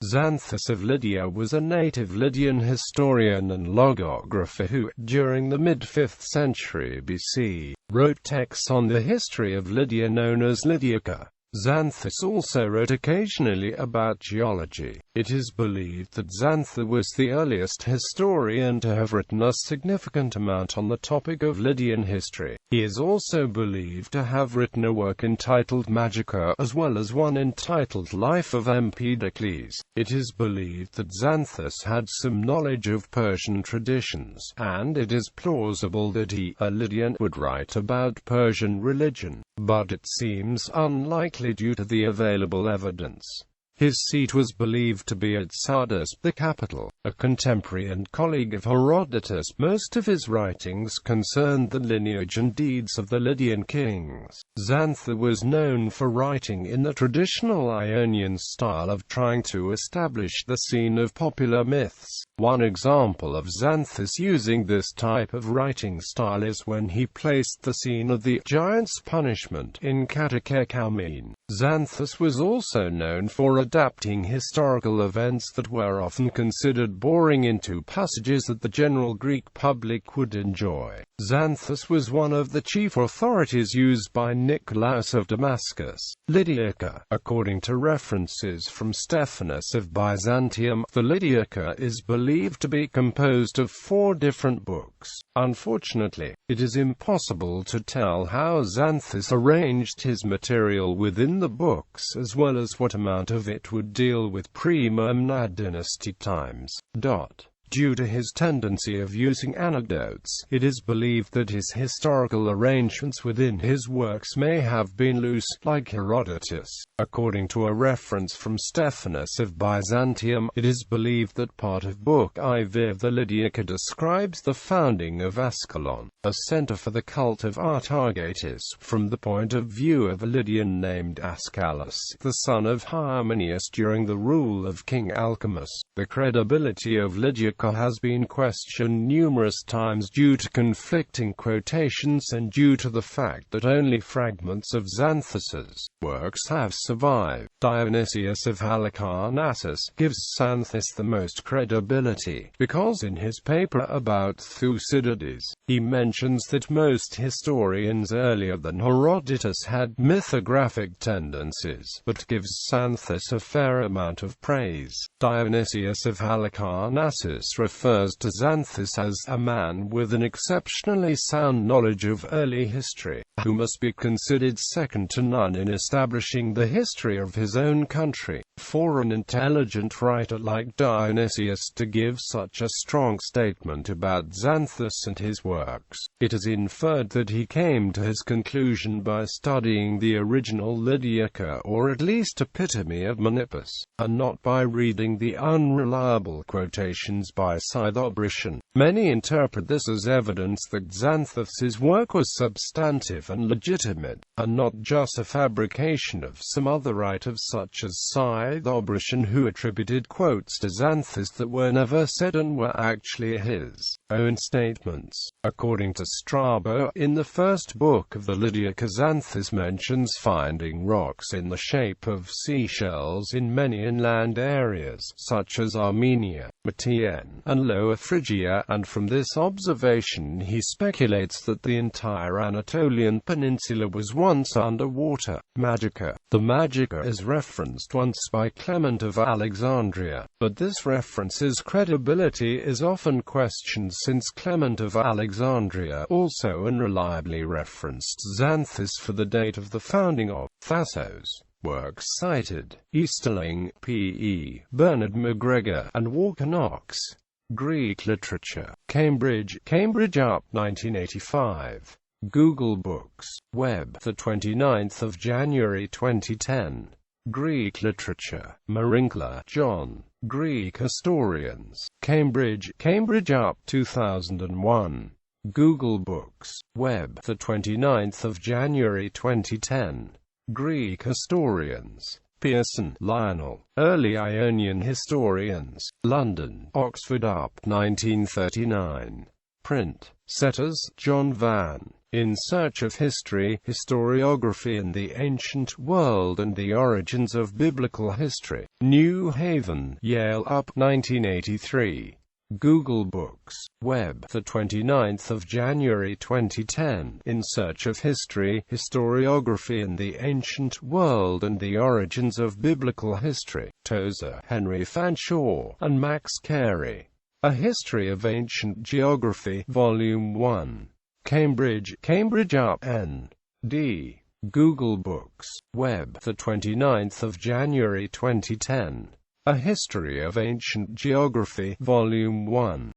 Xanthus of Lydia was a native Lydian historian and logographer who, during the mid-5th century BC, wrote texts on the history of Lydia known as Lydiaca. Xanthus also wrote occasionally about geology. It is believed that Xanthus was the earliest historian to have written a significant amount on the topic of Lydian history. He is also believed to have written a work entitled Magica, as well as one entitled Life of Empedocles. It is believed that Xanthus had some knowledge of Persian traditions, and it is plausible that he, a Lydian, would write about Persian religion, but it seems unlikely due to the available evidence. His seat was believed to be at Sardis, the capital. A contemporary and colleague of Herodotus, most of his writings concerned the lineage and deeds of the Lydian kings. Xanthus was known for writing in the traditional Ionian style of trying to establish the scene of popular myths. One example of Xanthus using this type of writing style is when he placed the scene of the giant's punishment in Catacecamene. Xanthus was also known for adapting historical events that were often considered boring into passages that the general Greek public would enjoy. Xanthus was one of the chief authorities used by Nicolaus of Damascus. Lydiaca. According to references from Stephanus of Byzantium, the Lydiaca is believed to be composed of 4 different books. Unfortunately, it is impossible to tell how Xanthus arranged his material within the books, as well as what amount of it would deal with pre-Memnad dynasty times. Due to his tendency of using anecdotes, it is believed that his historical arrangements within his works may have been loose, like Herodotus. According to a reference from Stephanus of Byzantium, it is believed that part of Book IV of the Lydiaca describes the founding of Ascalon, a center for the cult of Artagates, from the point of view of a Lydian named Ascalus, the son of Hymenaeus during the rule of King Alcimus. The credibility of Lydiaca has been questioned numerous times due to conflicting quotations and due to the fact that only fragments of Xanthus's works have survived. Dionysius of Halicarnassus gives Xanthus the most credibility, because in his paper about Thucydides, he mentions that most historians earlier than Herodotus had mythographic tendencies, but gives Xanthus a fair amount of praise. Dionysius of Halicarnassus refers to Xanthus as a man with an exceptionally sound knowledge of early history, who must be considered second to none in establishing the history of his own country. For an intelligent writer like Dionysius to give such a strong statement about Xanthus and his works, it is inferred that he came to his conclusion by studying the original Lydiaca, or at least epitome of Menippus, and not by reading the unreliable quotations by Scythobrician. Many interpret this as evidence that Xanthus's work was substantive and legitimate, and not just a fabrication of some other writers such as Scythobrician, who attributed quotes to Xanthus that were never said and were actually his own statements. According to Strabo, in the first book of the Lydiaca, Xanthus mentions finding rocks in the shape of seashells in many inland areas, such as Armenia, Matian, and Lower Phrygia, and from this observation he speculates that the entire Anatolian peninsula was once under water. Magica. The Magica is referenced once by Clement of Alexandria, but this reference's credibility is often questioned since Clement of Alexandria also unreliably referenced Xanthus for the date of the founding of Thassos. Works cited: Easterling, P.E., Bernard MacGregor, and Walker Knox. Greek Literature. Cambridge, Up, 1985. Google Books. Web, 29th of January 2010. Greek Literature. Marinkler, John. Greek Historians. Cambridge, Up, 2001. Google Books. Web, 29th of January 2010. Greek Historians. Pearson, Lionel. Early Ionian Historians. London, Oxford Up, 1939. Print. Setters, John Van. In Search of History, Historiography in the Ancient World and the Origins of Biblical History. New Haven, Yale Up, 1983. Google Books. Web, 29th of January 2010. In Search of History, Historiography in the Ancient World and the Origins of Biblical History. Tozer, Henry Fanshawe, and Max Carey. A History of Ancient Geography, Volume 1. Cambridge, Cambridge Up, N.D. Google Books. Web, 29th of January 2010. A History of Ancient Geography, Volume 1.